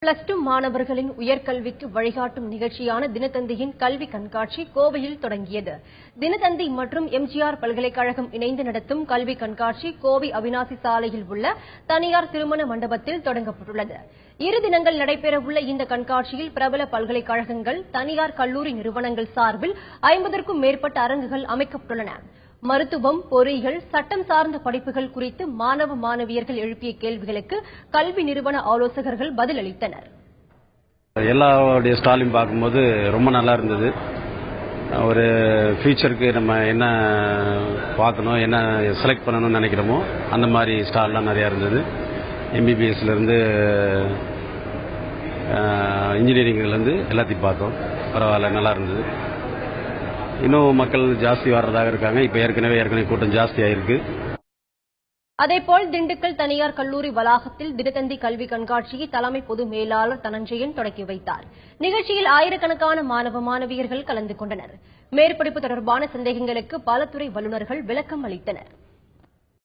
+2 மாணவர்களின் உயர்கல்விக்கு வழிகாட்டும் நிகழ்ச்சியான தினத்தந்தியின் கல்வி கண்காட்சி கோவையில் தொடங்கியது. தினத்தந்தி மற்றும் எம்ஜிஆர் பல்கலைக்கழகம் இணைந்து நடத்தும் கல்வி கண்காட்சி கோவை அவிநாசி சாலையில் உள்ள தனியார் திருமண மண்டபத்தில் தொடங்கப்பட்டுள்ளது. 2 தினங்கள் நடைபெறவுள்ள இந்த கண்காட்சியில் பிரபல பல்கலைக்கழகங்கள், தனியார் கல்லூரி நிறுவனங்கள் சார்பில் 50க்கும் மேற்பட்ட அரங்குகள் அமைக்கப்பட்டுள்ளன. மருத்துவம், பொறியியல், சட்டம் சார்ந்த படிப்புகள் குறித்து மாணவ மாணவியர்கள் எழுப்பிய கேள்விகளுக்கு கல்வி நிறுவன ஆலோசகர்கள் பதிலளித்தனர். எல்லாருடைய ஸ்டாலையும் பார்க்கும்போது ரொம்ப நல்லா இருந்தது. ஒரு ஃபியூச்சருக்கு நம்ம என்ன பார்க்கணும், என்ன செலக்ட் பண்ணணும்னு நினைக்கிறோமோ அந்த மாதிரி ஸ்டால்லாம் நிறையா இருந்தது. MBBSலேருந்து இன்ஜினியரிங்லேருந்து எல்லாத்தையும் பார்த்தோம். பரவாயில்ல, நல்லா இருந்தது. இன்னும் மக்கள் ஜாஸ்தி வர்றதாக இருக்காங்க. இப்போ ஏற்கனவே கூட்டம் ஜாஸ்தியாக இருக்கு. அதேபோல் திண்டுக்கல் தனியார் கல்லூரி வளாகத்தில் தினத்தந்தி கல்வி கண்காட்சியை தலைமை பொது மேலாளர் தனஞ்சயன் தொடங்கி வைத்தார். நிகழ்ச்சியில் ஆயிரக்கணக்கான மாணவ மாணவியர்கள் கலந்து கொண்டனர். மேற்படிப்பு தொடர்பான சந்தேகங்களுக்கு பல துறை வல்லுநர்கள் விளக்கம் அளித்தனர்.